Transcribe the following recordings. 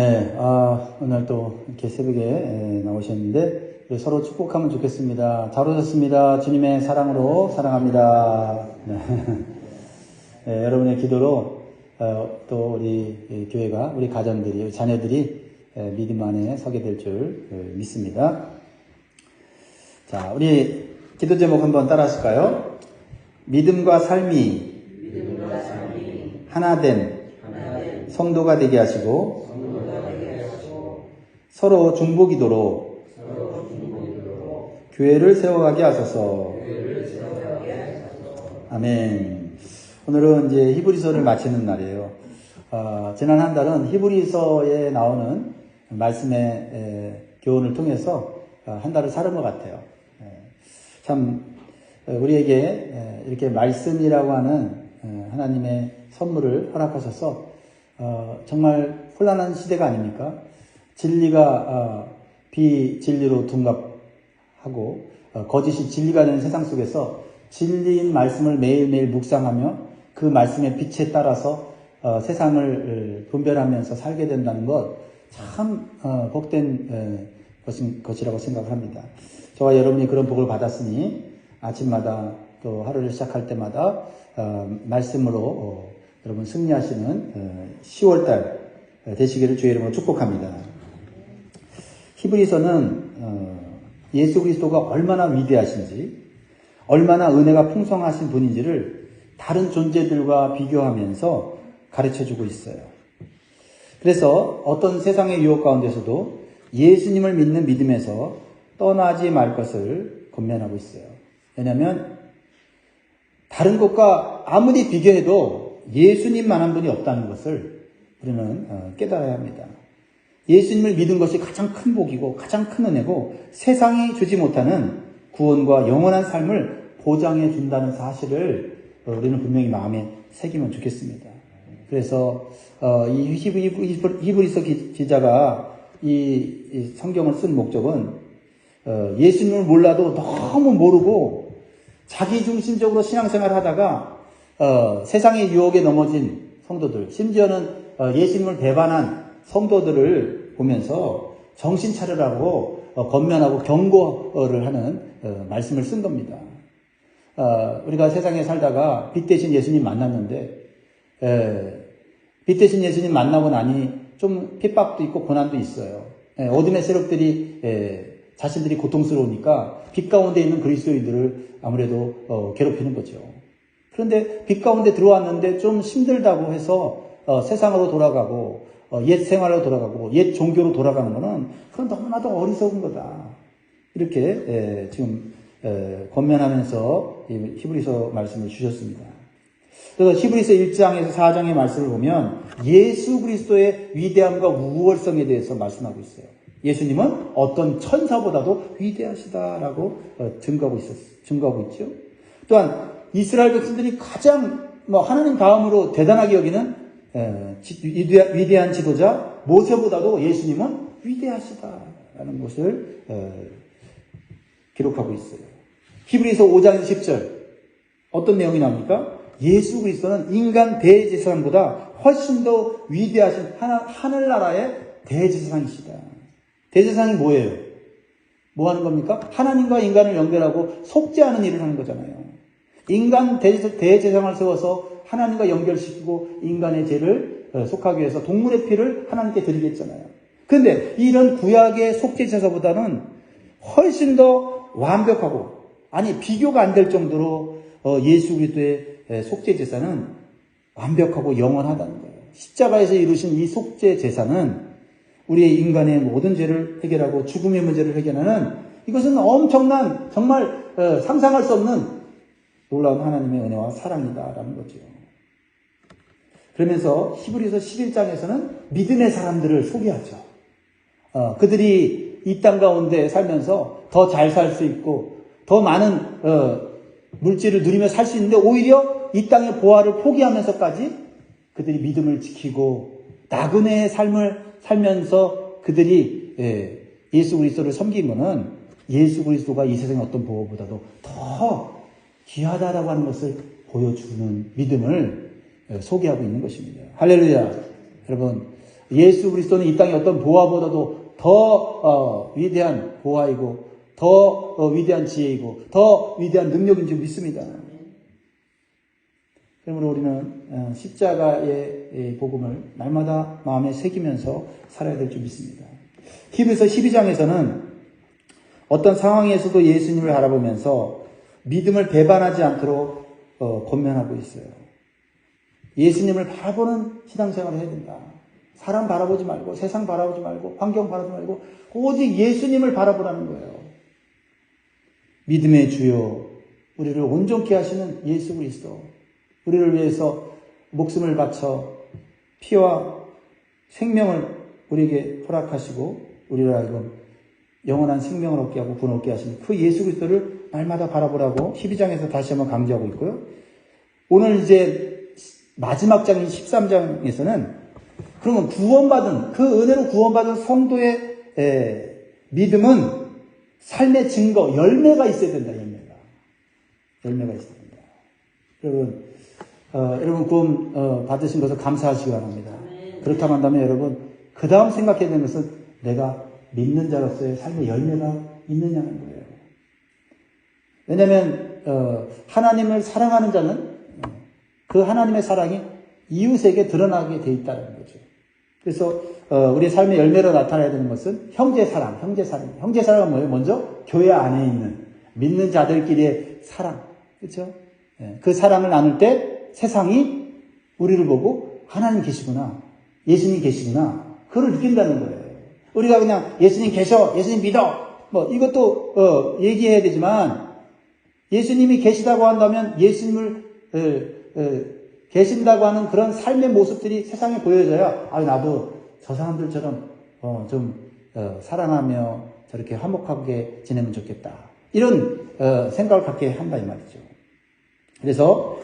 네, 오늘 또 이렇게 새벽에 나오셨는데 서로 축복하면 좋겠습니다. 잘 오셨습니다. 주님의 사랑으로 사랑합니다. 네. 네, 여러분의 기도로 또 우리 교회가, 우리 가정들이, 우리 자녀들이 믿음 안에 서게 될 줄 믿습니다. 자, 우리 기도 제목 한번 따라 하실까요? 믿음과 삶이 하나된 성도가 되게 하시고 서로 중보기도로 교회를 세워가게 하소서. 아멘. 오늘은 이제 히브리서를 마치는 날이에요. 지난 한 달은 히브리서에 나오는 말씀의 교훈을 통해서 한 달을 살은 것 같아요. 참 우리에게 이렇게 말씀이라고 하는 하나님의 선물을 허락하셔서 정말 혼란한 시대가 아닙니까? 진리가 비진리로 둔갑하고 거짓이 진리가 되는 세상 속에서 진리인 말씀을 매일매일 묵상하며 그 말씀의 빛에 따라서 세상을 분별하면서 살게 된다는 것 참 복된 것이라고 생각을 합니다. 저와 여러분이 그런 복을 받았으니 아침마다 또 하루를 시작할 때마다 말씀으로 여러분 승리하시는 10월달 되시기를 주의 이름으로 축복합니다. 히브리서는 예수 그리스도가 얼마나 위대하신지, 얼마나 은혜가 풍성하신 분인지를 다른 존재들과 비교하면서 가르쳐주고 있어요. 그래서 어떤 세상의 유혹 가운데서도 예수님을 믿는 믿음에서 떠나지 말 것을 권면하고 있어요. 왜냐하면 다른 것과 아무리 비교해도 예수님만한 분이 없다는 것을 우리는 깨달아야 합니다. 예수님을 믿은 것이 가장 큰 복이고 가장 큰 은혜고 세상이 주지 못하는 구원과 영원한 삶을 보장해 준다는 사실을 우리는 분명히 마음에 새기면 좋겠습니다. 그래서 이 히브리서 기자가 이 성경을 쓴 목적은 예수님을 몰라도 너무 모르고 자기중심적으로 신앙생활을 하다가 세상의 유혹에 넘어진 성도들, 심지어는 예수님을 배반한 성도들을 보면서 정신 차리라고 권면하고 경고를 하는 말씀을 쓴 겁니다. 우리가 세상에 살다가 빛 대신 예수님 만났는데 빛 대신 예수님 만나고 나니 좀 핍박도 있고 고난도 있어요. 어둠의 세력들이 자신들이 고통스러우니까 빛 가운데 있는 그리스도인들을 아무래도 괴롭히는 거죠. 그런데 빛 가운데 들어왔는데 좀 힘들다고 해서 세상으로 돌아가고 옛 생활로 돌아가고 옛 종교로 돌아가는 거는 그건 너무나도 어리석은 거다. 이렇게 지금 권면하면서 히브리서 말씀을 주셨습니다. 그래서 히브리서 1장에서 4장의 말씀을 보면 예수 그리스도의 위대함과 우월성에 대해서 말씀하고 있어요. 예수님은 어떤 천사보다도 위대하시다라고 증거하고 있죠. 또한 이스라엘 백성들이 가장 하나님 다음으로 대단하게 여기는 위대한 지도자 모세보다도 예수님은 위대하시다라는 것을 기록하고 있어요. 히브리서 5장 10절 어떤 내용이 나옵니까? 예수 그리스도는 인간 대제사장보다 훨씬 더 위대하신 하늘나라의 대제사장이시다. 대제사장이 뭐예요? 뭐 하는 겁니까? 하나님과 인간을 연결하고 속죄하는 일을 하는 거잖아요. 인간 대제사장을 세워서 하나님과 연결시키고 인간의 죄를 속하기 위해서 동물의 피를 하나님께 드리겠잖아요. 그런데 이런 구약의 속죄제사보다는 훨씬 더 완벽하고 비교가 안 될 정도로 예수 그리스도의 속죄제사는 완벽하고 영원하다는 거예요. 십자가에서 이루신 이 속죄제사는 우리의 인간의 모든 죄를 해결하고 죽음의 문제를 해결하는 이것은 엄청난 정말 상상할 수 없는 놀라운 하나님의 은혜와 사랑이다라는 거죠. 그러면서 히브리서 11장에서는 믿음의 사람들을 소개하죠. 그들이 이 땅 가운데 살면서 더 잘 살 수 있고 더 많은 물질을 누리며 살 수 있는데 오히려 이 땅의 보화를 포기하면서까지 그들이 믿음을 지키고 나그네의 삶을 살면서 그들이 예수 그리스도를 섬기면은 예수 그리스도가 이 세상의 어떤 보호보다도 더 귀하다라고 하는 것을 보여주는 믿음을 소개하고 있는 것입니다. 할렐루야. 여러분 예수 그리스도는 이 땅의 어떤 보화보다도 더 위대한 보화이고 더 위대한 지혜이고 더 위대한 능력인 줄 믿습니다. 그러므로 우리는 십자가의 복음을 날마다 마음에 새기면서 살아야 될 줄 믿습니다. 히브리서 12장에서는 어떤 상황에서도 예수님을 바라보면서 믿음을 배반하지 않도록 권면하고 있어요. 예수님을 바라보는 신앙생활을 해야 된다. 사람 바라보지 말고 세상 바라보지 말고 환경 바라보지 말고 오직 예수님을 바라보라는 거예요. 믿음의 주요 우리를 온전케 하시는 예수 그리스도, 우리를 위해서 목숨을 바쳐 피와 생명을 우리에게 허락하시고 우리를 하여금 영원한 생명을 얻게 하고 구원 얻게 하시는 그 예수 그리스도를 날마다 바라보라고 12장에서 다시 한번 강조하고 있고요. 오늘 이제 마지막 장인 13장에서는 그러면 구원받은 그 은혜로 구원받은 성도의 믿음은 삶의 증거, 열매가 있어야 된다. 열매가 있어야 된다. 여러분 구원 받으신 것을 감사하시기 바랍니다. 그렇다고 한다면 여러분 그 다음 생각해야 되는 것은 내가 믿는 자로서의 삶의 열매가 있느냐는 거예요. 왜냐하면 하나님을 사랑하는 자는 그 하나님의 사랑이 이웃에게 드러나게 돼 있다는 거죠. 그래서 우리의 삶의 열매로 나타나야 되는 것은 형제사랑. 형제사랑은 뭐예요? 먼저 교회 안에 있는 믿는 자들끼리의 사랑. 그렇죠? 그 사랑을 나눌 때 세상이 우리를 보고 하나님 계시구나, 예수님 계시구나, 그걸 느낀다는 거예요. 우리가 그냥 예수님 계셔, 예수님 믿어, 이것도 얘기해야 되지만 예수님이 계시다고 한다면 예수님을 계신다고 하는 그런 삶의 모습들이 세상에 보여져야 나도 저 사람들처럼 좀 사랑하며 저렇게 화목하게 지내면 좋겠다, 이런 생각을 갖게 한다 이 말이죠. 그래서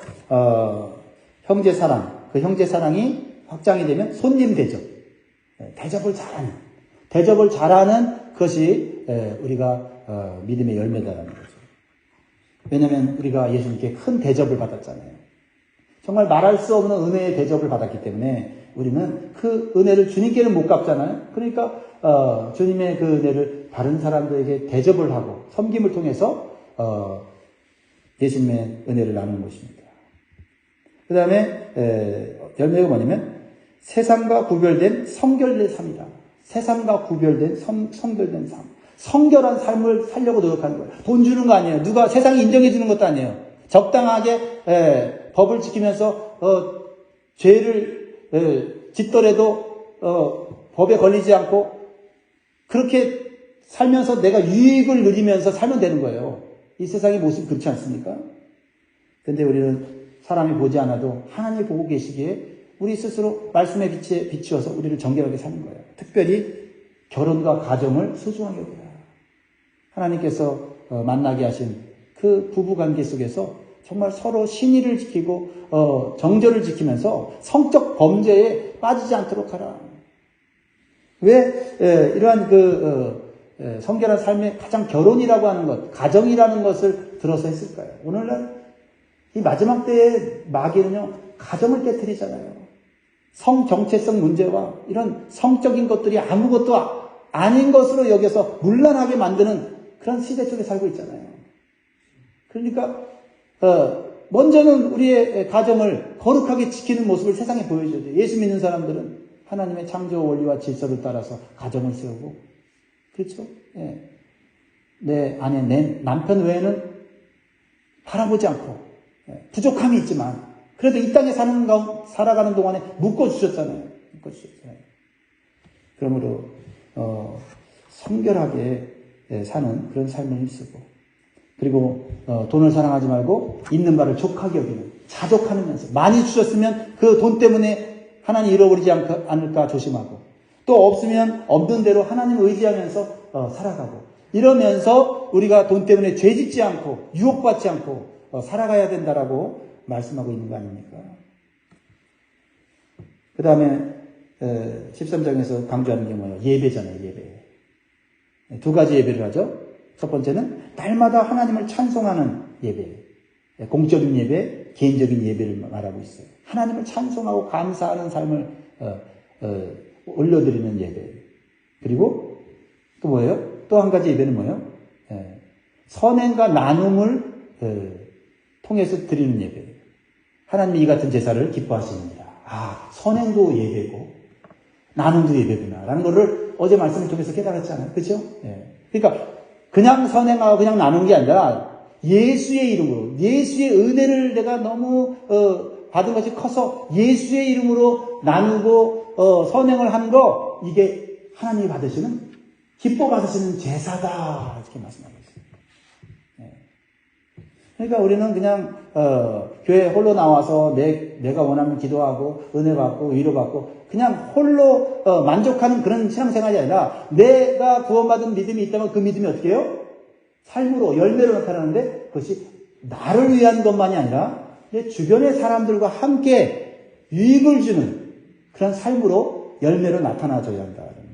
형제사랑, 그 형제사랑이 확장이 되면 손님 대접, 대접을 잘하는 것이 우리가 믿음의 열매다라는 거죠. 왜냐하면 우리가 예수님께 큰 대접을 받았잖아요. 정말 말할 수 없는 은혜의 대접을 받았기 때문에 우리는 그 은혜를 주님께는 못 갚잖아요. 그러니까 주님의 그 은혜를 다른 사람들에게 대접을 하고 섬김을 통해서 예수님의 은혜를 나누는 것입니다. 그 다음에 열매가 뭐냐면 세상과 구별된 성결된 삶이다. 세상과 구별된 성결된 삶. 성결한 삶을 살려고 노력하는 거예요. 돈 주는 거 아니에요. 누가 세상이 인정해 주는 것도 아니에요. 적당하게 법을 지키면서 죄를 짓더라도 법에 걸리지 않고 그렇게 살면서 내가 유익을 누리면서 살면 되는 거예요. 이 세상의 모습이 그렇지 않습니까? 그런데 우리는 사람이 보지 않아도 하나님이 보고 계시기에 우리 스스로 말씀에 비추어서 우리를 정결하게 사는 거예요. 특별히 결혼과 가정을 소중하게 여겨요. 하나님께서 만나게 하신 그 부부관계 속에서 정말 서로 신의를 지키고 정절을 지키면서 성적 범죄에 빠지지 않도록 하라. 왜 이러한 성결한 삶의 가장 결혼이라고 하는 것, 가정이라는 것을 들어서 했을까요? 오늘날 이 마지막 때의 마귀는요, 가정을 깨트리잖아요. 성 정체성 문제와 이런 성적인 것들이 아무것도 아닌 것으로 여겨서 문란하게 만드는 그런 시대 속에 살고 있잖아요. 그러니까 먼저는 우리의 가정을 거룩하게 지키는 모습을 세상에 보여줘야 돼요. 예수 믿는 사람들은 하나님의 창조 원리와 질서를 따라서 가정을 세우고, 그렇죠? 예. 내 아내, 내 남편 외에는 바라보지 않고, 부족함이 있지만 그래도 이 땅에 살아가는 동안에 묶어주셨잖아요. 그러므로 성결하게 사는 그런 삶을 힘쓰고, 그리고 돈을 사랑하지 말고 있는 바를 족하게 여기는, 자족하면서 많이 주셨으면 그 돈 때문에 하나님 잃어버리지 않을까 조심하고, 또 없으면 없는 대로 하나님 의지하면서 살아가고, 이러면서 우리가 돈 때문에 죄짓지 않고 유혹받지 않고 살아가야 된다라고 말씀하고 있는 거 아닙니까? 그 다음에 13장에서 강조하는 게 뭐예요? 예배잖아요. 예배. 두 가지 예배를 하죠. 첫 번째는 날마다 하나님을 찬송하는 예배, 공적인 예배, 개인적인 예배를 말하고 있어요. 하나님을 찬송하고 감사하는 삶을 올려드리는 예배. 그리고 또 뭐예요? 또 한 가지 예배는 뭐예요? 선행과 나눔을 통해서 드리는 예배. 하나님이 이 같은 제사를 기뻐하시느니라. 선행도 예배고 나눔도 예배구나 라는 거를 어제 말씀을 통해서 깨달았잖아요. 그렇죠? 그러니까 그냥 선행하고 그냥 나누는 게 아니라 예수의 이름으로, 예수의 은혜를 내가 너무 받은 것이 커서 예수의 이름으로 나누고 선행을 하는 거, 이게 하나님이 받으시는, 기뻐 받으시는 제사다 이렇게 말씀하고 있어요. 그러니까 우리는 그냥 교회 홀로 나와서 내가 원하면 기도하고 은혜 받고 위로 받고 그냥 홀로 만족하는 그런 신앙생활이 아니라, 내가 구원받은 믿음이 있다면 그 믿음이 어떻게 해요? 삶으로, 열매로 나타나는데, 그것이 나를 위한 것만이 아니라 내 주변의 사람들과 함께 유익을 주는 그런 삶으로, 열매로 나타나줘야 한다는 거죠.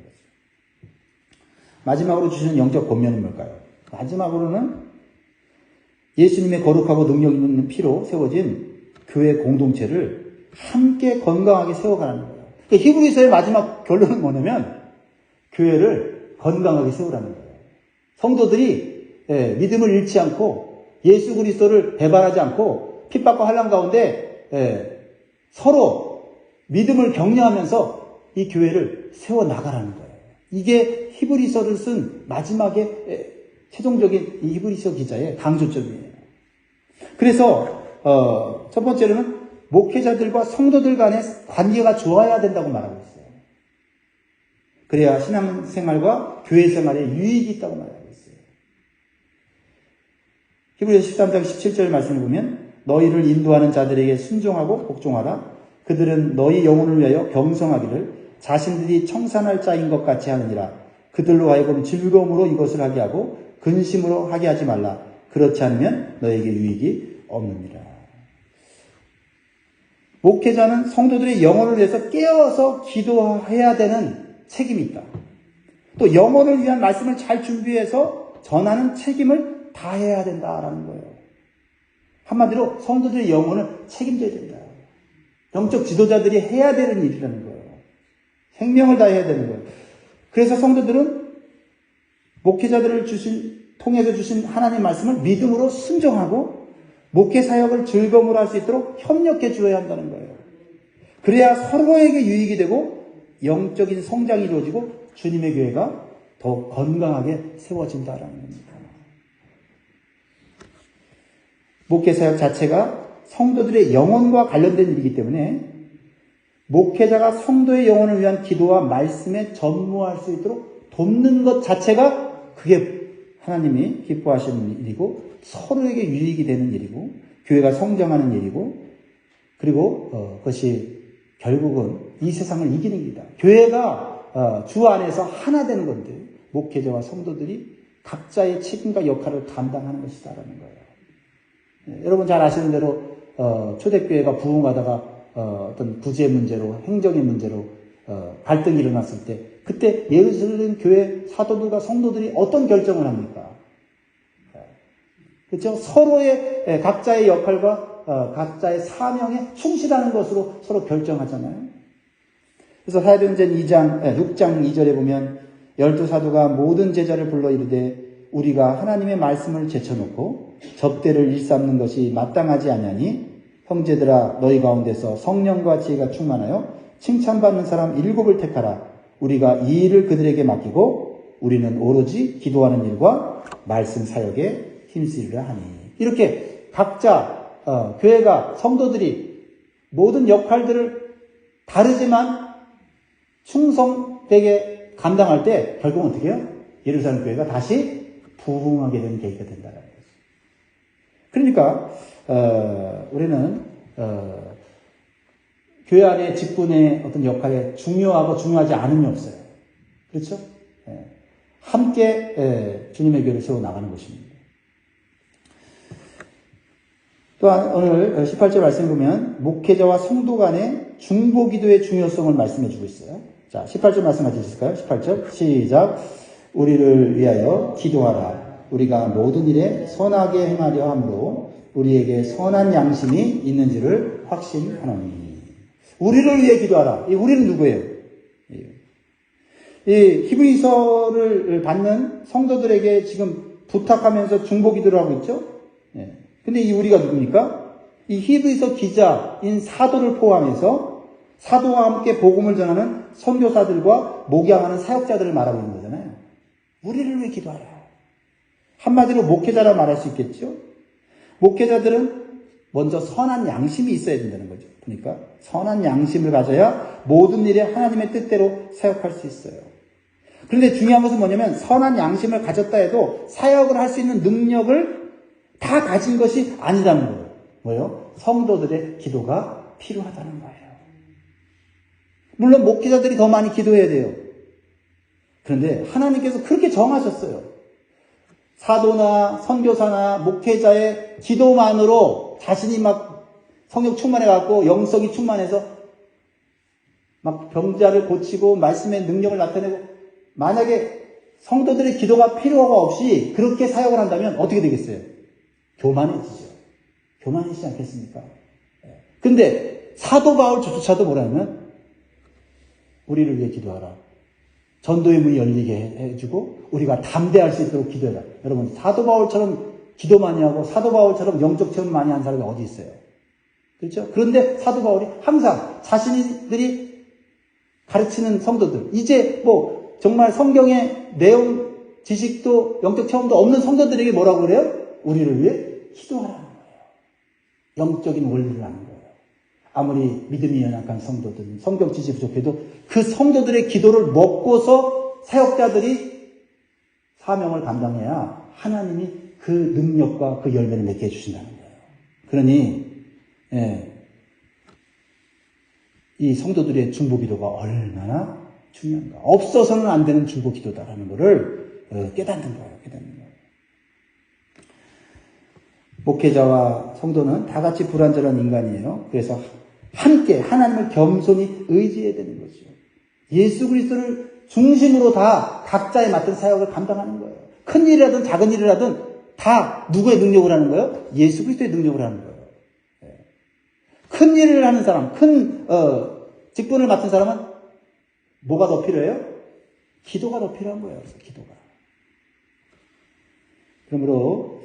마지막으로 주시는 영적 권면은 뭘까요? 마지막으로는 예수님의 거룩하고 능력 있는 피로 세워진 교회 공동체를 함께 건강하게 세워가라는 거예요. 그러니까 히브리서의 마지막 결론은 뭐냐면, 교회를 건강하게 세우라는 거예요. 성도들이 믿음을 잃지 않고 예수 그리스도를 배반하지 않고 핍박과 환난 가운데 서로 믿음을 격려하면서 이 교회를 세워나가라는 거예요. 이게 히브리서를 쓴 마지막에 최종적인 이 히브리서 기자의 강조점이에요. 그래서 첫 번째로는 목회자들과 성도들 간의 관계가 좋아야 된다고 말하고 있어요. 그래야 신앙생활과 교회생활에 유익이 있다고 말하고 있어요. 히브리서 13장 17절 말씀을 보면, 너희를 인도하는 자들에게 순종하고 복종하라. 그들은 너희 영혼을 위하여 경성하기를 자신들이 청산할 자인 것 같이 하느니라. 그들로 하여금 즐거움으로 이것을 하게 하고 근심으로 하게 하지 말라. 그렇지 않으면 너에게 유익이 없느니라. 목회자는 성도들의 영혼을 위해서 깨어서 기도해야 되는 책임이 있다. 또 영혼을 위한 말씀을 잘 준비해서 전하는 책임을 다해야 된다라는 거예요. 한마디로 성도들의 영혼을 책임져야 된다. 영적 지도자들이 해야 되는 일이라는 거예요. 생명을 다해야 되는 거예요. 그래서 성도들은 목회자들을 통해서 주신 하나님 말씀을 믿음으로 순종하고 목회 사역을 즐거움으로 할 수 있도록 협력해 주어야 한다는 거예요. 그래야 서로에게 유익이 되고 영적인 성장이 이루어지고 주님의 교회가 더 건강하게 세워진다라는 겁니다. 목회 사역 자체가 성도들의 영혼과 관련된 일이기 때문에 목회자가 성도의 영혼을 위한 기도와 말씀에 전무할 수 있도록 돕는 것 자체가, 그게 하나님이 기뻐하시는 일이고 서로에게 유익이 되는 일이고 교회가 성장하는 일이고, 그리고 그것이 결국은 이 세상을 이기는 일이다. 교회가 주 안에서 하나 되는 건데 목회자와 성도들이 각자의 책임과 역할을 감당하는 것이다라는 거예요. 여러분 잘 아시는 대로 초대교회가 부흥하다가 어떤 구제 문제로, 행정의 문제로 갈등이 일어났을 때, 그때 예루살렘 교회 사도들과 성도들이 어떤 결정을 합니까? 그렇죠? 서로의 각자의 역할과 각자의 사명에 충실하는 것으로 서로 결정하잖아요. 그래서 사도행전 6장 2절에 보면, 12사도가 모든 제자를 불러 이르되 우리가 하나님의 말씀을 제쳐놓고 접대를 일삼는 것이 마땅하지 아니하니, 형제들아 너희 가운데서 성령과 지혜가 충만하여 칭찬받는 사람 7을 택하라. 우리가 이 일을 그들에게 맡기고 우리는 오로지 기도하는 일과 말씀 사역에 힘쓰리라 하니. 이렇게 각자 교회가, 성도들이 모든 역할들을 다르지만 충성되게 감당할 때 결국은 어떻게 해요? 예루살렘 교회가 다시 부흥하게 되는 계기가 된다는 거죠. 그러니까 우리는 교회 안의 직분의 어떤 역할에 중요하고 중요하지 않음이 없어요. 그렇죠? 함께 주님의 교회를 세워나가는 것입니다. 또한 오늘 18절 말씀 보면 목회자와 성도 간의 중보기도의 중요성을 말씀해 주고 있어요. 자, 18절 말씀 같이 있을까요? 18절 시작. 우리를 위하여 기도하라. 우리가 모든 일에 선하게 행하려 함으로 우리에게 선한 양심이 있는지를 확신하노니. 우리를 위해 기도하라. 이 우리는 누구예요? 이 히브리서를 받는 성도들에게 지금 부탁하면서 중보 기도를 하고 있죠. 예. 근데 이 우리가 누굽니까? 이 히브리서 기자인 사도를 포함해서 사도와 함께 복음을 전하는 선교사들과 목양하는 사역자들을 말하고 있는 거잖아요. 우리를 위해 기도하라. 한마디로 목회자라 말할 수 있겠죠. 목회자들은 먼저 선한 양심이 있어야 된다는 거죠. 그러니까 선한 양심을 가져야 모든 일에 하나님의 뜻대로 사역할 수 있어요. 그런데 중요한 것은 뭐냐면 선한 양심을 가졌다 해도 사역을 할 수 있는 능력을 다 가진 것이 아니라는 거예요. 뭐요? 성도들의 기도가 필요하다는 거예요. 물론 목회자들이 더 많이 기도해야 돼요. 그런데 하나님께서 그렇게 정하셨어요. 사도나 선교사나 목회자의 기도만으로 자신이 막 성령 충만해갖고 영성이 충만해서 막 병자를 고치고 말씀의 능력을 나타내고, 만약에 성도들의 기도가 필요가 없이 그렇게 사역을 한다면 어떻게 되겠어요? 교만해지죠. 교만해지지 않겠습니까? 근데 사도 바울조차도 뭐라면 우리를 위해 기도하라. 전도의 문이 열리게 해주고 우리가 담대할 수 있도록 기도해라. 여러분, 사도 바울처럼 기도 많이 하고 사도 바울처럼 영적 체험 많이 한 사람이 어디 있어요? 그렇죠? 그런데 사도 바울이 항상 자신들이 가르치는 성도들, 이제 뭐 정말 성경의 내용, 지식도 영적 체험도 없는 성도들에게 뭐라고 그래요? 우리를 위해 기도하라는 거예요. 영적인 원리를 아는 거예요. 아무리 믿음이 연약한 성도들, 성경 지식이 부족해도 그 성도들의 기도를 먹고서 사역자들이 사명을 감당해야 하나님이 그 능력과 그 열매를 맺게 해주신다는 거예요. 그러니 이 성도들의 중보 기도가 얼마나 중요한가. 없어서는 안 되는 중보 기도다라는 것을 깨닫는 거예요. 목회자와 성도는 다 같이 불완전한 인간이에요. 그래서 함께 하나님을 겸손히 의지해야 되는 거죠. 예수 그리스도를 중심으로 다 각자에 맡은 사역을 감당하는 거예요. 큰 일이라든 작은 일을 하든 다 누구의 능력을 하는 거예요? 예수 그리스도의 능력을 하는 거예요. 큰 일을 하는 사람, 큰 직분을 맡은 사람은 뭐가 더 필요해요? 기도가 더 필요한 거예요. 그래서 기도가. 그러므로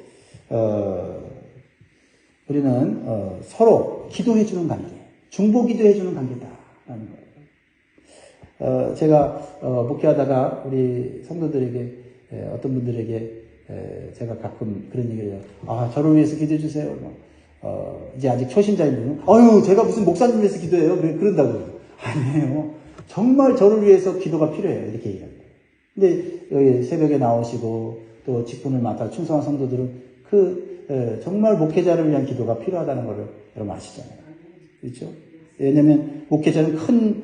우리는 서로 기도해주는 관계, 중보 기도해주는 관계다라는 거예요. 제가 목회하다가 우리 성도들에게 어떤 분들에게 제가 가끔 그런 얘기를 해요. 아, 저를 위해서 기도해 주세요. 이제 아직 초신자인 분은 아유, 제가 무슨 목사님 위해서 기도해요? 그런다고요. 아니에요. 정말 저를 위해서 기도가 필요해요. 이렇게 얘기합니다. 근데 여기 새벽에 나오시고 또 직분을 맡아 충성한 성도들은 정말 목회자를 위한 기도가 필요하다는 것을 여러분 아시잖아요. 그렇죠? 왜냐면 목회자는 큰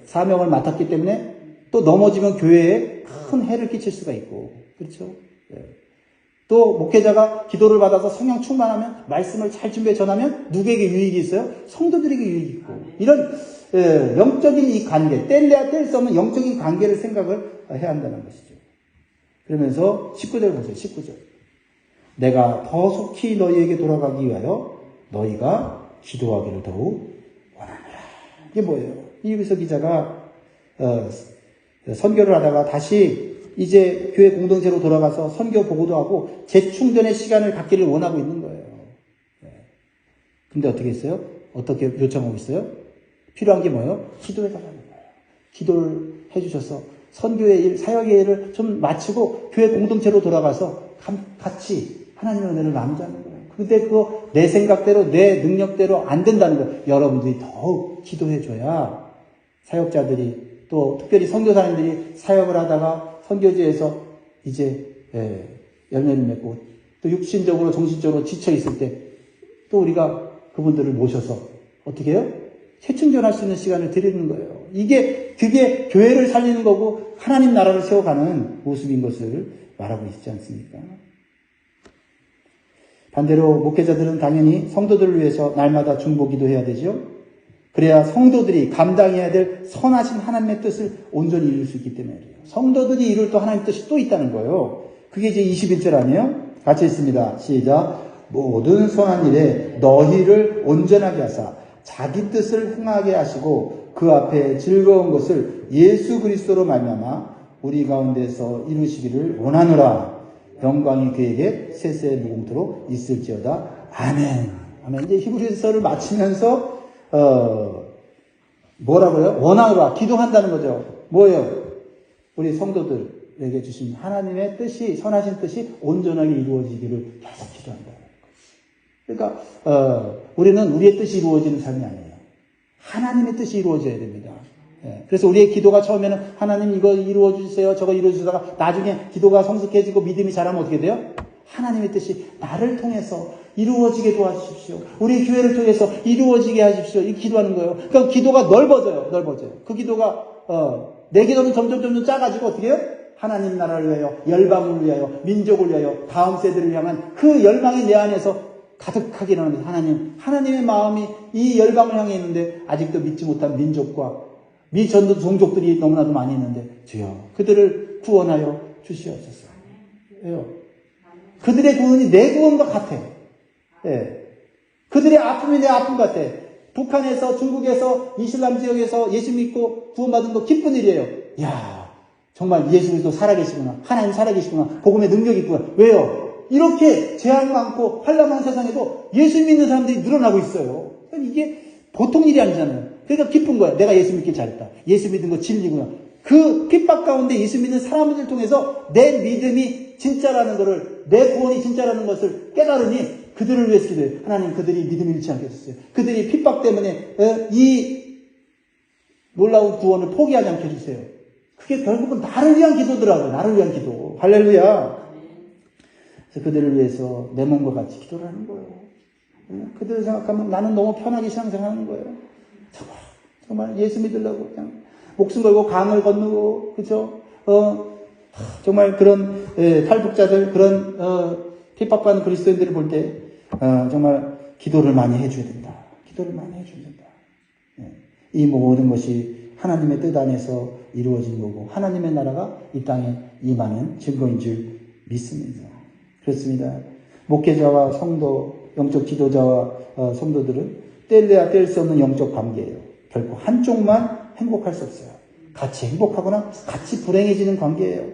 사명을 맡았기 때문에 또 넘어지면 교회에 큰 해를 끼칠 수가 있고, 그렇죠? 또 목회자가 기도를 받아서 성령 충만하면 말씀을 잘 준비해 전하면 누구에게 유익이 있어요? 성도들에게 유익이 있고, 이런 영적인 이 관계, 뗄래야 뗄 수 없는 영적인 관계를 생각을 해야 한다는 것이죠. 그러면서 19절 보세요. 19절. 내가 더 속히 너희에게 돌아가기 위하여 너희가 기도하기를 더욱 원하노라. 이게 뭐예요? 이유기서 기자가 선교를 하다가 다시 이제 교회 공동체로 돌아가서 선교 보고도 하고 재충전의 시간을 갖기를 원하고 있는 거예요. 근데 어떻게 했어요? 어떻게 요청하고 있어요? 필요한 게 뭐예요? 기도해달라는 거예요. 기도를 해주셔서 선교의 일, 사역의 일을 좀 마치고 교회 공동체로 돌아가서 같이 하나님의 은혜를 나누자는 거예요. 근데 그거 내 생각대로, 내 능력대로 안 된다는 거예요. 여러분들이 더욱 기도해줘야 사역자들이, 또 특별히 선교사님들이 사역을 하다가 선교지에서 이제 열매를 맺고 또 육신적으로 정신적으로 지쳐있을 때 또 우리가 그분들을 모셔서 어떻게 해요? 재충전할 수 있는 시간을 드리는 거예요. 그게 교회를 살리는 거고 하나님 나라를 세워가는 모습인 것을 말하고 있지 않습니까? 반대로 목회자들은 당연히 성도들을 위해서 날마다 중보 기도해야 되죠. 그래야 성도들이 감당해야 될 선하신 하나님의 뜻을 온전히 이룰 수 있기 때문에 그래요. 성도들이 이룰 또 하나님의 뜻이 또 있다는 거예요. 그게 이제 21절 아니에요? 같이 읽습니다. 시작. 모든 선한 일에 너희를 온전하게 하사 자기 뜻을 행하게 하시고 그 앞에 즐거운 것을 예수 그리스도로 말미암아 우리 가운데서 이루시기를 원하노라. 영광이 그에게 세세 무궁토록 있을지어다. 아멘. 아멘. 이제 히브리서를 마치면서 뭐라고요? 원하노라. 기도한다는 거죠. 뭐예요? 우리 성도들에게 주신 하나님의 뜻이, 선하신 뜻이 온전하게 이루어지기를 계속 기도한다. 그러니까 우리는 우리의 뜻이 이루어지는 삶이 아니에요. 하나님의 뜻이 이루어져야 됩니다. 예. 그래서 우리의 기도가 처음에는 하나님 이거 이루어 주세요, 저거 이루어 주다가 나중에 기도가 성숙해지고 믿음이 자라면 어떻게 돼요? 하나님의 뜻이 나를 통해서 이루어지게 도와주십시오. 우리 교회를 통해서 이루어지게 하십시오. 이 기도하는 거예요. 그러니까 기도가 넓어져요. 그 기도가 내 기도는 점점 작아지고 어떻게 해요? 하나님 나라를 위하여, 열방을 위하여, 민족을 위하여, 다음 세대를 향한 그 열망이 내 안에서 가득하게 일어납니다. 하나님의 마음이 이 열방을 향해 있는데 아직도 믿지 못한 민족과 미전도 종족들이 너무나도 많이 있는데 주여 그들을 구원하여 주시옵소서. 왜요? 그들의 구원이 내 구원과 같아. 예. 그들의 아픔이 내 아픔 같아. 북한에서, 중국에서, 이슬람 지역에서 예수 믿고 구원받은 거 기쁜 일이에요. 야, 정말 예수 그리스도 살아계시구나. 하나님 살아계시구나. 복음의 능력이 있구나. 왜요? 이렇게 재앙 많고 환난 많은 세상에도 예수 믿는 사람들이 늘어나고 있어요. 이게 보통 일이 아니잖아요. 그러니까 기쁜 거야. 내가 예수 믿길 잘했다. 예수 믿는 거 진리구나. 그 핍박 가운데 예수 믿는 사람들을 통해서 내 믿음이 진짜라는 것을, 내 구원이 진짜라는 것을 깨달으니 그들을 위해서 기도해요. 하나님 그들이 믿음을 잃지 않게 해주세요. 그들이 핍박 때문에 이 놀라운 구원을 포기하지 않게 해주세요. 그게 결국은 나를 위한 기도더라고요. 나를 위한 기도. 할렐루야. 그래서 그들을 위해서 내 몸과 같이 기도를 하는 거예요. 그들을 생각하면 나는 너무 편하게 신앙생활하는 거예요. 정말 예수 믿으려고 그냥 목숨 걸고 강을 건너고, 그죠? 정말 그런 탈북자들, 그런 핍박받는 그리스도인들을 볼 때 정말 기도를 많이 해줘야 된다. 기도를 많이 해줘야 된다. 이 모든 것이 하나님의 뜻 안에서 이루어진 거고 하나님의 나라가 이 땅에 임하는 증거인 줄 믿습니다. 그렇습니다. 목회자와 성도, 영적 지도자와 성도들은 뗄래야 뗄 수 없는 영적 관계예요. 결코 한쪽만 행복할 수 없어요. 같이 행복하거나 같이 불행해지는 관계예요.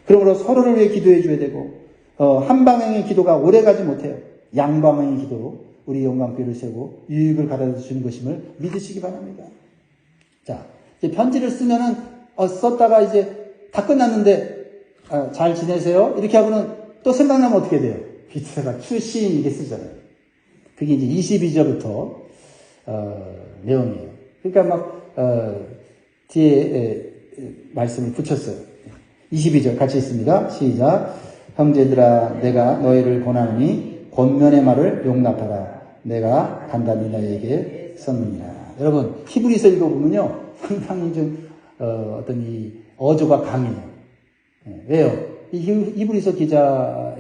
그러므로 서로를 위해 기도해 줘야 되고 한 방향의 기도가 오래가지 못해요. 양방향의 기도로 우리 영광교회를 세우고 유익을 가져다 주는 것임을 믿으시기 바랍니다. 자, 이제 편지를 쓰면은 썼다가 이제 다 끝났는데 잘 지내세요? 이렇게 하고는 또 생각나면 어떻게 돼요? 밑에다가 추신 이게 쓰잖아요. 그게 이제 22절부터 내용이에요. 그러니까 막 뒤에 말씀을 붙였어요. 22절 같이 있습니다. 시작. 형제들아 내가 너희를 권하노니 권면의 말을 용납하라. 내가 단단히 너희에게 썼느니라. 여러분 히브리서 읽어보면요 상당히 좀 어떤 이 어조가 강해요. 왜요? 이 히브리서 기자가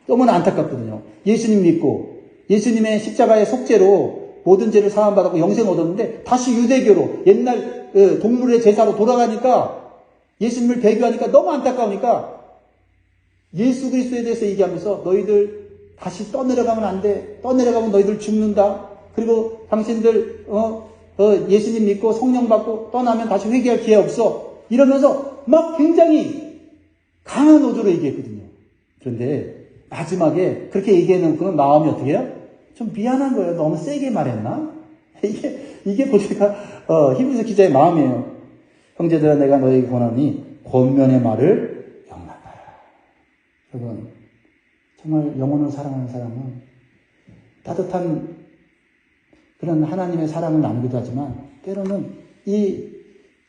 너무나 안타깝거든요. 예수님 믿고 예수님의 십자가의 속죄로 모든 죄를 사함받았고 영생 얻었는데 다시 유대교로 옛날 동물의 제사로 돌아가니까 예수님을 배교하니까 너무 안타까우니까 예수 그리스도에 대해서 얘기하면서 너희들 다시 떠내려가면 안 돼. 떠내려가면 너희들 죽는다. 그리고 당신들 예수님 믿고 성령 받고 떠나면 다시 회개할 기회 없어. 이러면서 막 굉장히 강한 어조로 얘기했거든요. 그런데 마지막에 그렇게 얘기해놓고는 마음이 어떻게 해요? 좀 미안한 거예요. 너무 세게 말했나? 이게 보니까 히브리서 기자의 마음이에요. 형제들아 내가 너에게 권하니 권면의 말을 용납하라. 여러분 정말 영혼을 사랑하는 사람은 따뜻한 그런 하나님의 사랑을 나누기도 하지만 때로는 이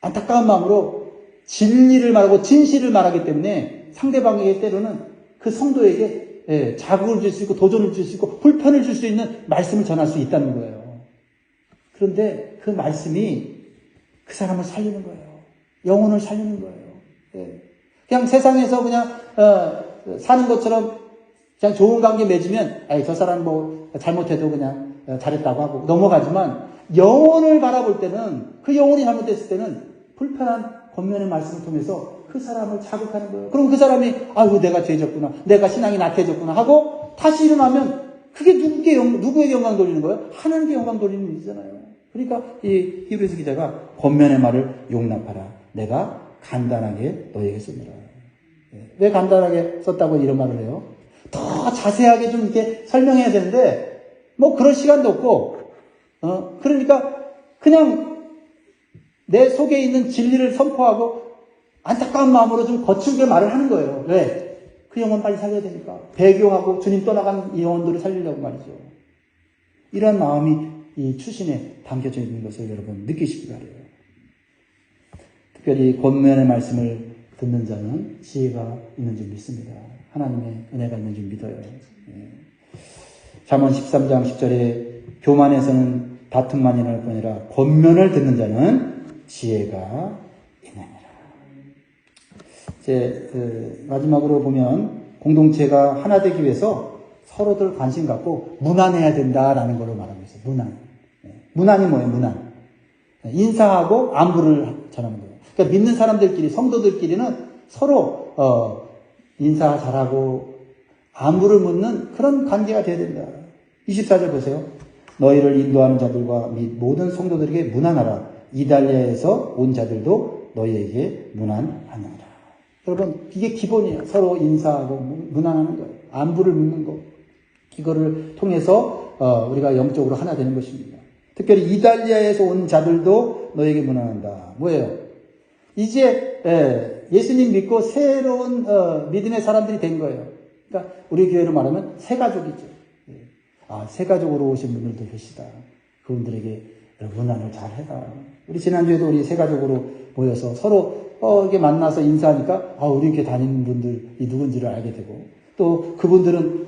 안타까운 마음으로 진리를 말하고 진실을 말하기 때문에 상대방에게 때로는 그 성도에게 자극을 줄 수 있고 도전을 줄 수 있고 불편을 줄 수 있는 말씀을 전할 수 있다는 거예요. 그런데 그 말씀이 그 사람을 살리는 거예요. 영혼을 살리는 거예요. 그냥 세상에서 그냥 사는 것처럼 그냥 좋은 관계 맺으면 저 사람 뭐 잘못해도 그냥 잘했다고 하고 넘어가지만 영혼을 바라볼 때는 그 영혼이 잘못됐을 때는 불편한 권면의 말씀을 통해서 그 사람을 자극하는 거예요. 그럼 그 사람이 아이고 내가 죄졌구나. 내가 신앙이 낙해졌구나 하고 다시 일어나면 그게 누구에게 영광 돌리는 거예요? 하나님께 영광 돌리는 일이잖아요. 그러니까 이 히브리서 기자가 권면의 말을 용납하라. 내가 간단하게 너에게 쓰느라. 왜 간단하게 썼다고 이런 말을 해요? 더 자세하게 좀 이렇게 설명해야 되는데 뭐 그럴 시간도 없고 그러니까 그냥 내 속에 있는 진리를 선포하고 안타까운 마음으로 좀 거칠게 말을 하는 거예요. 왜? 그 영혼 빨리 살려야 되니까. 배교하고 주님 떠나간 영혼들을 살리려고 말이죠. 이런 마음이 이 추신에 담겨져 있는 것을 여러분 느끼시기 바라요. 특별히 권면의 말씀을 듣는 자는 지혜가 있는 줄 믿습니다. 하나님의 은혜가 있는 줄 믿어요. 잠언 13장 10절에 교만에서는 다툼만이 날 뿐이라 권면을 듣는 자는 지혜가 있느니라. 이제 마지막으로 보면 공동체가 하나 되기 위해서 서로들 관심 갖고 문안해야 된다라는 걸로 말하고 있어요. 문안. 문안이 뭐예요? 문안. 인사하고 안부를 전하는 거예요. 그러니까 믿는 사람들끼리, 성도들끼리는 서로 인사 잘하고 안부를 묻는 그런 관계가 돼야 된다. 24절 보세요. 너희를 인도하는 자들과 및 모든 성도들에게 문안하라. 이달리아에서 온 자들도 너희에게 문안하느니라. 여러분, 이게 기본이에요. 서로 인사하고 문안하는 거예요. 안부를 묻는 거. 이거를 통해서 우리가 영적으로 하나 되는 것입니다. 특별히 이달리아에서 온 자들도 너에게 문안한다. 뭐예요? 이제 예수님 믿고 새로운 믿음의 사람들이 된 거예요. 그러니까 우리 교회로 말하면 새 가족이죠. 새 가족으로 오신 분들도 계시다. 그분들에게 문안을 잘 해라. 우리 지난주에도 우리 새 가족으로 모여서 서로 이렇게 만나서 인사하니까 우리 교회 다니는 분들이 누군지를 알게 되고, 또 그분들은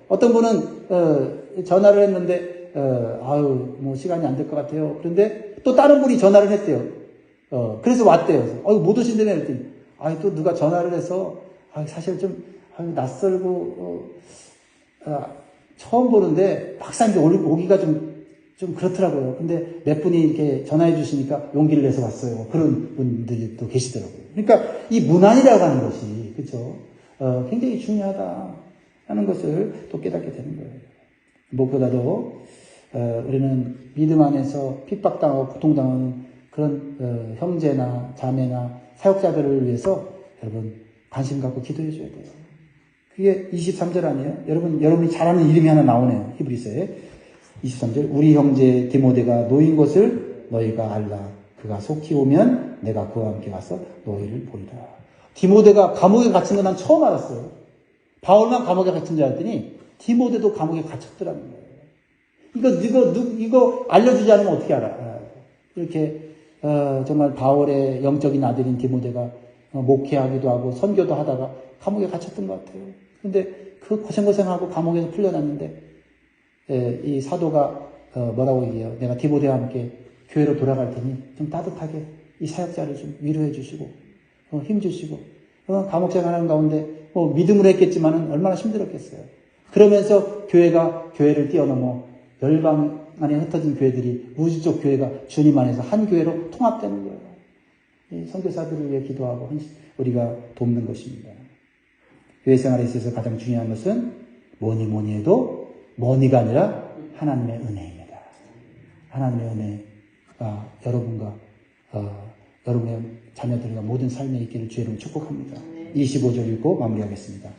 어떤 분은 전화를 했는데 뭐 시간이 안 될 것 같아요. 그런데 또 다른 분이 전화를 했대요. 그래서 왔대요. 못 오신다며 그랬더니 또 누가 전화를 해서 사실 좀 낯설고 처음 보는데 막상 이제 오기가 좀 그렇더라고요. 근데 몇 분이 이렇게 전화해 주시니까 용기를 내서 왔어요. 그런 분들이 또 계시더라고요. 그러니까 이 문안이라고 하는 것이, 그렇죠? 굉장히 중요하다 하는 것을 또 깨닫게 되는 거예요. 무엇보다도 우리는 믿음 안에서 핍박당하고 고통당하는 그런 형제나 자매나 사역자들을 위해서 여러분 관심 갖고 기도해 줘야 돼요. 그게 23절 아니에요? 여러분이 잘 아는 이름이 하나 나오네요. 히브리서에 23절. 우리 형제 디모데가 놓인 것을 너희가 알라. 그가 속히 오면 내가 그와 함께 와서 너희를 보리라. 디모데가 감옥에 갇힌 건 난 처음 알았어요. 바울만 감옥에 갇힌 줄 알았더니 디모데도 감옥에 갇혔더라는 거예요. 이거 알려주지 않으면 어떻게 알아? 이렇게 정말 바울의 영적인 아들인 디모데가 목회하기도 하고 선교도 하다가 감옥에 갇혔던 것 같아요. 근데 그 고생하고 감옥에서 풀려났는데 이 사도가 뭐라고 얘기해요? 내가 디모데와 함께 교회로 돌아갈 테니 좀 따뜻하게 이 사역자를 좀 위로해 주시고 힘 주시고 감옥 생활하는 가운데 믿음으로 했겠지만은 얼마나 힘들었겠어요. 그러면서 교회를 뛰어넘어 열방 안에 흩어진 교회들이 우주적 교회가 주님 안에서 한 교회로 통합되는 거예요. 이 선교사들을 위해 기도하고 우리가 돕는 것입니다. 교회 생활에 있어서 가장 중요한 것은 뭐니 해도 머니가 아니라 하나님의 은혜입니다. 하나님의 은혜가 여러분과 여러분의 자녀들과 모든 삶에 있기를 주의 이름으로 축복합니다. 25절 읽고 마무리하겠습니다.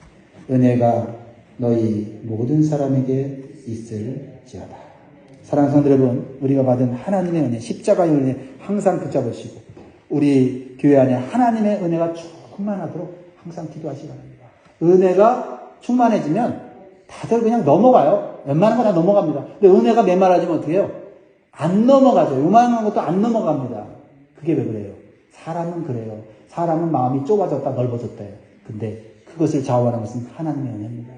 은혜가 너희 모든 사람에게 있을지어다. 사랑하는 성도 여러분, 우리가 받은 하나님의 은혜, 십자가의 은혜 항상 붙잡으시고 우리 교회 안에 하나님의 은혜가 충만하도록 항상 기도하시기 바랍니다. 은혜가 충만해지면 다들 그냥 넘어가요. 웬만한 거 다 넘어갑니다. 근데 은혜가 메말라지면 어떻게 해요? 안 넘어가죠. 요만한 것도 안 넘어갑니다. 그게 왜 그래요? 사람은 그래요. 사람은 마음이 좁아졌다 넓어졌다 해요. 근데 그것을 좌우하는 것은 하나님의 은혜입니다.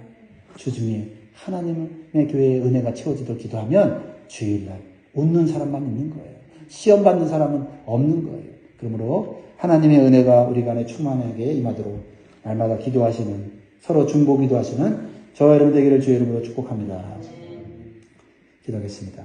주중에 하나님의 교회의 은혜가 채워지도록 기도하면 주일날 웃는 사람만 있는 거예요. 시험 받는 사람은 없는 거예요. 그러므로 하나님의 은혜가 우리 간에 충만하게 임하도록 날마다 기도하시는, 서로 중보 기도하시는 저와 여러분 되기를 주의 이름으로 축복합니다. 기도하겠습니다.